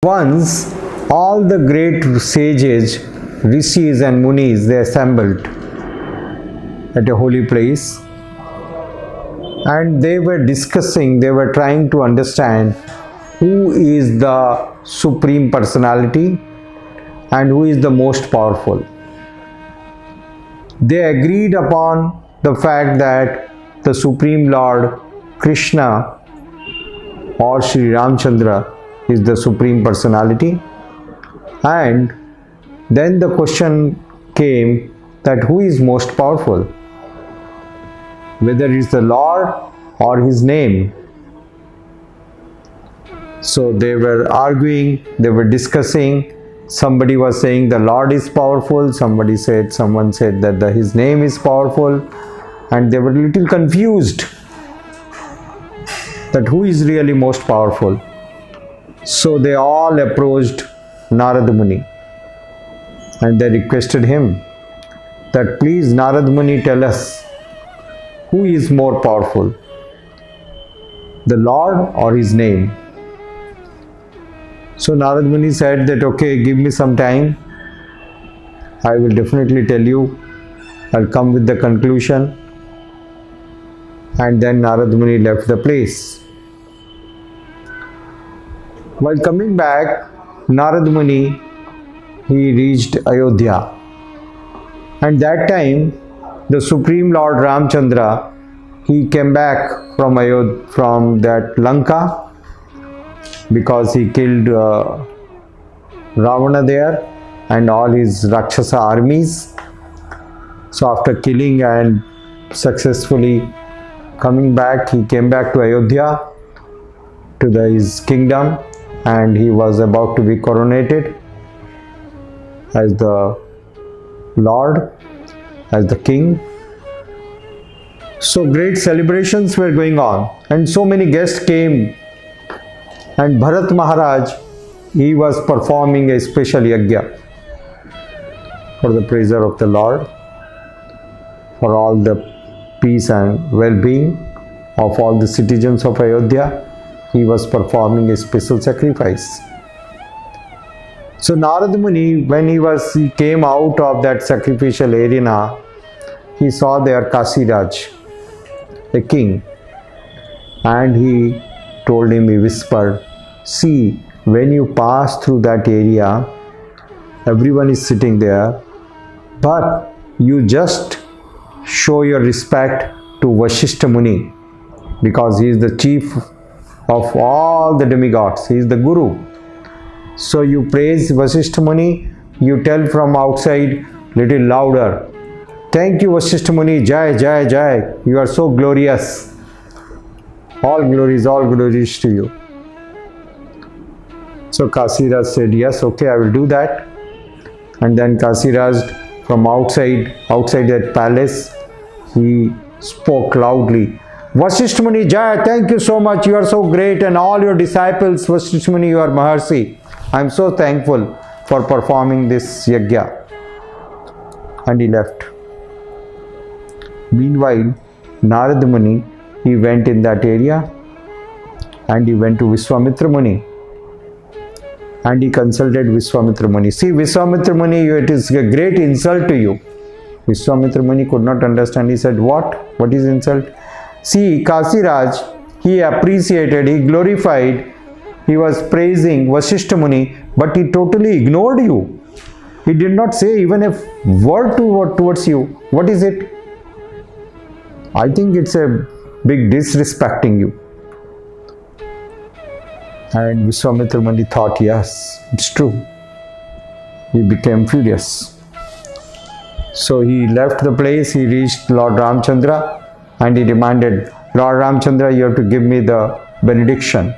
Once all the great sages, rishis and munis, they assembled at a holy place, and they were discussing, they were trying to understand who is the supreme personality and who is the most powerful. They agreed upon the fact that the Supreme Lord Krishna or Sri Ramchandra is the supreme personality, and then the question came that who is most powerful, whether it's the Lord or his name. So they were arguing, they were discussing. Somebody was saying the Lord is powerful, someone said that his name is powerful, and they were a little confused that who is really most powerful. So they all approached Narad Muni and they requested him that please Narad Muni, tell us who is more powerful, the Lord or his name. So Narad Muni said that okay, give me some time, I will definitely tell you, I'll come with the conclusion. And then Narad Muni left the place. While coming back, Narad Muni, he reached Ayodhya, and that time the Supreme Lord Ramchandra, he came back from Ayodhya, from that Lanka, because he killed Ravana there and all his Rakshasa armies. So after killing and successfully coming back, he came back to Ayodhya, to his kingdom, and he was about to be coronated as the Lord, as the king. So great celebrations were going on and so many guests came, and Bharat Maharaj, he was performing a special yajna for the praise of the Lord, for all the peace and well-being of all the citizens of Ayodhya. He was performing a special sacrifice. So Narad Muni, when he came out of that sacrificial arena, he saw there Kasiraj, a king, and he told him, he whispered, see, when you pass through that area, everyone is sitting there, but you just show your respect to Vashishta Muni, because he is the chief of all the demigods, he is the guru. So you praise Vashishta Muni, you tell from outside little louder, thank you Vashishta Muni, Jai, Jai, Jai, you are so glorious. All glories to you. So Kasiraj said, yes, okay, I will do that. And then Kasiraj from outside that palace, he spoke loudly, Vashishta Muni, Jai, thank you so much, you are so great, and all your disciples, Vashishta Muni, you are Maharshi. I am so thankful for performing this yajna. And he left. Meanwhile, Narad Muni, he went in that area and he went to Vishwamitra Muni and he consulted Vishwamitra Muni. See, Vishwamitra Muni, it is a great insult to you. Vishwamitra Muni could not understand. He said, what? What is insult? See, Kasiraj, he appreciated, he glorified, he was praising Vashishta Muni, but he totally ignored you. He did not say even a word towards you. What is it? I think it's a big disrespecting you. And Vishwamitra Muni thought, yes, it's true. He became furious. So he left the place, he reached Lord Ramchandra and he demanded, Lord Ramchandra, you have to give me the benediction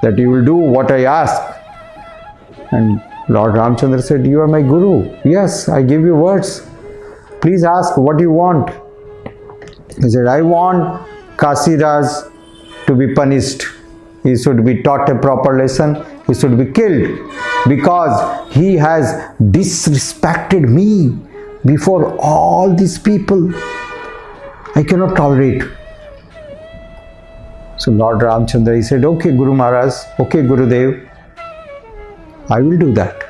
that you will do what I ask. And Lord Ramchandra said, you are my guru. Yes, I give you words. Please ask what you want. He said, I want Kasiraj to be punished. He should be taught a proper lesson. He should be killed because he has disrespected me before all these people. I cannot tolerate. So Lord Ramchandra, he said, okay Guru Maharaj, okay Gurudev, I will do that.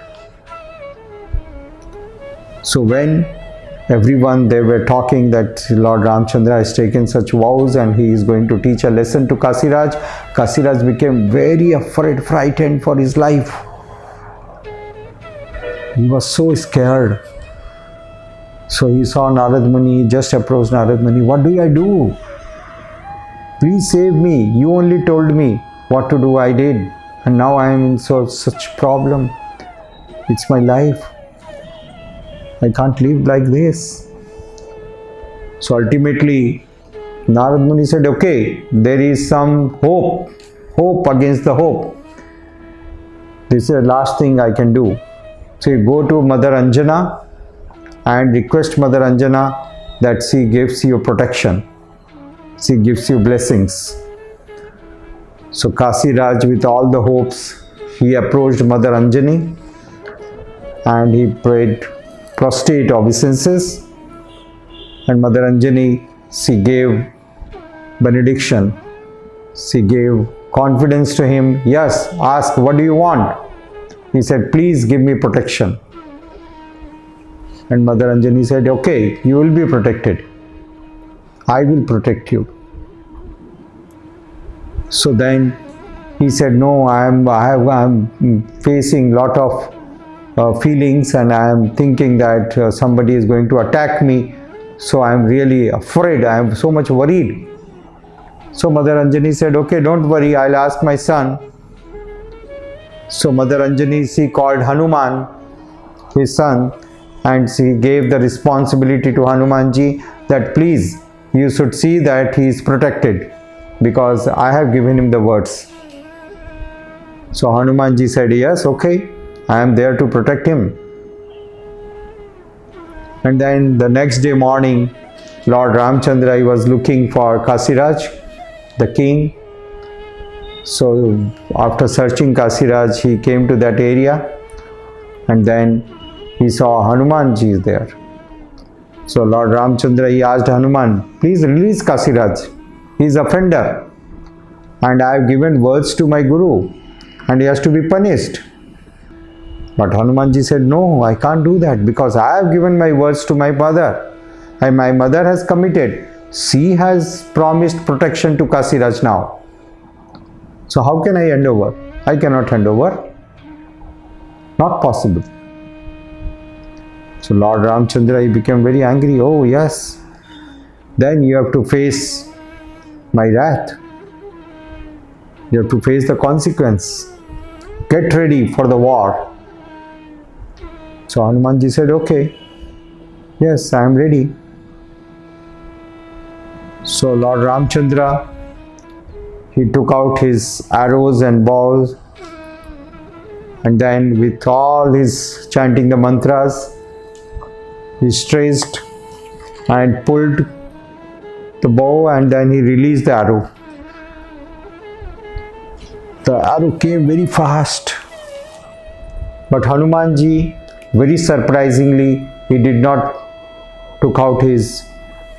So when everyone, they were talking that Lord Ramchandra has taken such vows and he is going to teach a lesson to Kasiraj, Kasiraj became very afraid, frightened for his life. He was so scared. So he saw Narad Muni, he just approached Narad Muni. What do I do? Please save me. You only told me what to do, I did. And now I am in such problem. It's my life. I can't live like this. So ultimately, Narad Muni said, okay, there is some hope against the hope. This is the last thing I can do. So you go to Mother Anjana and request Mother Anjana that she gives you protection. She gives you blessings. So Kasiraj, with all the hopes, he approached Mother Anjani and he prayed prostrate obeisances, and Mother Anjani, she gave benediction. She gave confidence to him. Yes, ask, what do you want? He said, please give me protection. And Mother Anjani said, okay, you will be protected. I will protect you. So then he said, no, I'm facing lot of feelings and I am thinking that somebody is going to attack me. So I am really afraid. I am so much worried. So Mother Anjani said, okay, don't worry, I'll ask my son. So Mother Anjani, she called Hanuman, his son, and she gave the responsibility to Hanumanji that please, you should see that he is protected because I have given him the words. So Hanumanji said, yes, okay, I am there to protect him. And then the next day morning, Lord Ramchandra, he was looking for Kasiraj, the king. So after searching Kasiraj, he came to that area and then he saw Hanumanji is there. So Lord Ramchandra, he asked Hanuman, please release Kasiraj. He is offender and I have given words to my Guru and he has to be punished. But Hanumanji said, no, I can't do that because I have given my words to my mother and my mother has committed. She has promised protection to Kasiraj now. So how can I hand over? I cannot hand over. Not possible. So Lord Ramchandra, he became very angry. Oh yes, then you have to face my wrath. You have to face the consequence. Get ready for the war. So Hanumanji said, okay, yes, I am ready. So Lord Ramchandra, he took out his arrows and bows and then with all his chanting the mantras, he stretched and pulled the bow and then he released the arrow. The arrow came very fast. But Hanumanji, very surprisingly, he did not took out his,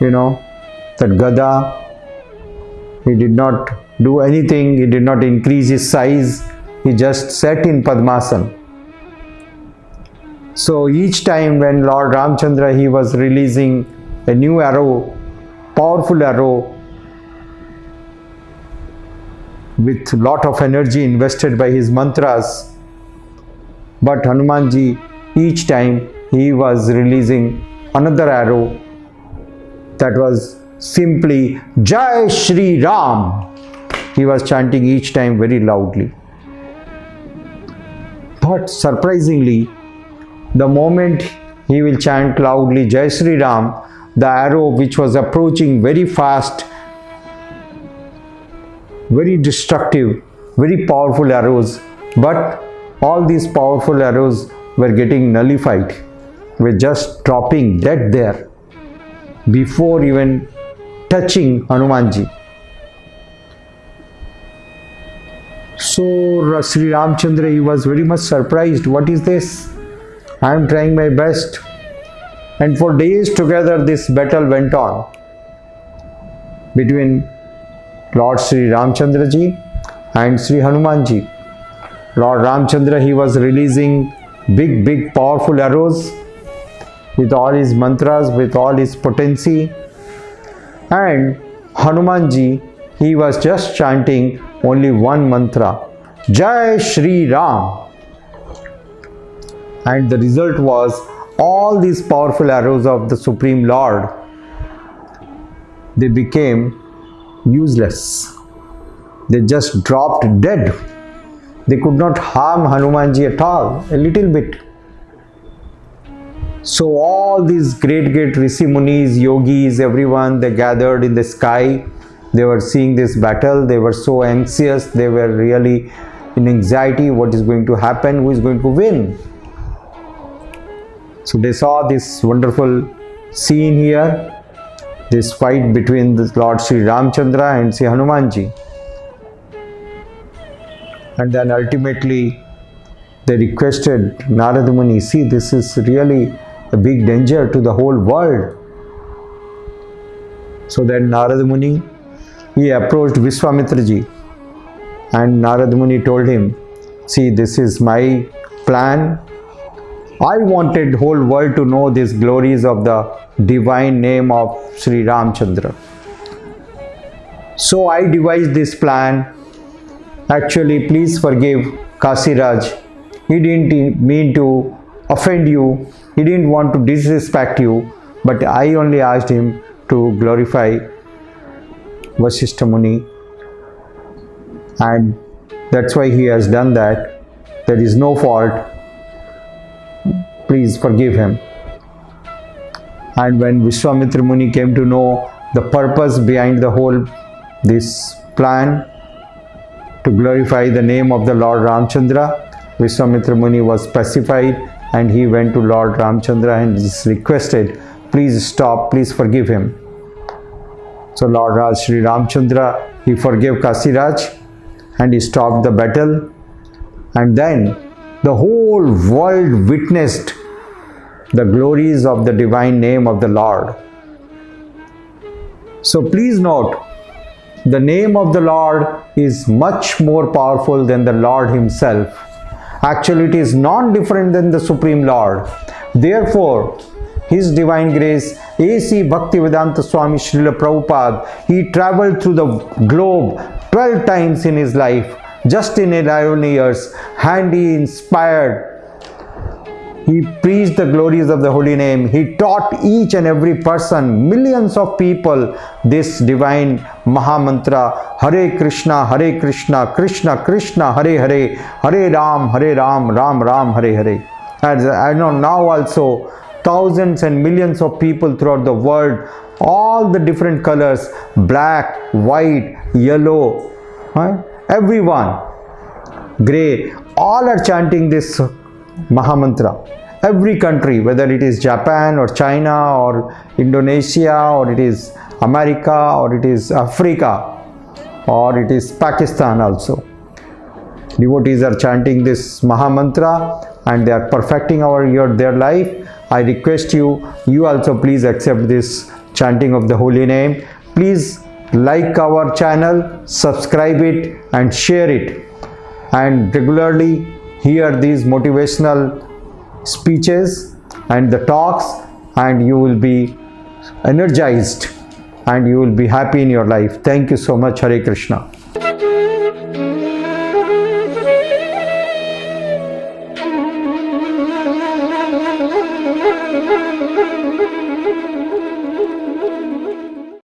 that gada. He did not do anything. He did not increase his size. He just sat in Padmasana. So each time when Lord Ramchandra, he was releasing a new arrow, powerful arrow, with lot of energy invested by his mantras, but Hanumanji, each time he was releasing another arrow that was simply Jai Shri Ram. He was chanting each time very loudly. But surprisingly, the moment he will chant loudly Jai Shri Ram, the arrow which was approaching very fast, very destructive, very powerful arrows, but all these powerful arrows were getting nullified, were just dropping dead there before even touching Hanumanji. So Sri Ramchandra, he was very much surprised. What is this? I am trying my best. And for days together this battle went on between Lord Sri Ramchandra ji and Sri Hanumanji. Lord Ramchandra, he was releasing big powerful arrows with all his mantras, with all his potency. And Hanumanji, he was just chanting only one mantra, Jai Shri Ram. And the result was all these powerful arrows of the Supreme Lord, they became useless. They just dropped dead. They could not harm Hanumanji at all, a little bit. So all these great Rishi Munis, yogis, everyone, they gathered in the sky. They were seeing this battle. They were so anxious. They were really in anxiety. What is going to happen? Who is going to win? So they saw this wonderful scene here. This fight between the Lord Sri Ramchandra and Sri Hanumanji. And then ultimately they requested Narada Muni, see, this is really a big danger to the whole world. So then Narada Muni, he approached Vishwamitra ji, and Narada Muni told him, see, this is my plan. I wanted whole world to know these glories of the divine name of Sri Ramchandra. So I devised this plan. Actually, please forgive Kasiraj. He didn't mean to offend you. He didn't want to disrespect you. But I only asked him to glorify Vasishtha Muni. And that's why he has done that. There is no fault. Please forgive him. And when Vishwamitra Muni came to know the purpose behind the whole this plan to glorify the name of the Lord Ramchandra, Vishwamitra Muni was pacified and he went to Lord Ramchandra and requested, please stop, please forgive him. So Lord Sri Ramchandra, he forgave Kasiraj and he stopped the battle. And then the whole world witnessed the glories of the divine name of the Lord. So please note, the name of the Lord is much more powerful than the Lord himself. Actually, it is non-different than the Supreme Lord. Therefore, His Divine Grace, A.C. Bhaktivedanta Swami Srila Prabhupada, he traveled through the globe 12 times in his life, just in 11 years, and he inspired. He preached the glories of the holy name. He taught each and every person, millions of people, this divine Mahamantra, Hare Krishna, Krishna Krishna, Hare Hare, Hare Ram, Ram Ram, Hare Hare. As I know now also, thousands and millions of people throughout the world, all the different colors, black, white, yellow, everyone, grey, all are chanting this Mahamantra. Every country, whether it is Japan or China or Indonesia or it is America or it is Africa or it is Pakistan also, devotees are chanting this Mahamantra and they are perfecting their life. I request you also please accept this chanting of the holy name. Please like our channel, subscribe it and share it, and regularly hear these motivational speeches and the talks, and you will be energized and you will be happy in your life. Thank you so much. Hare Krishna.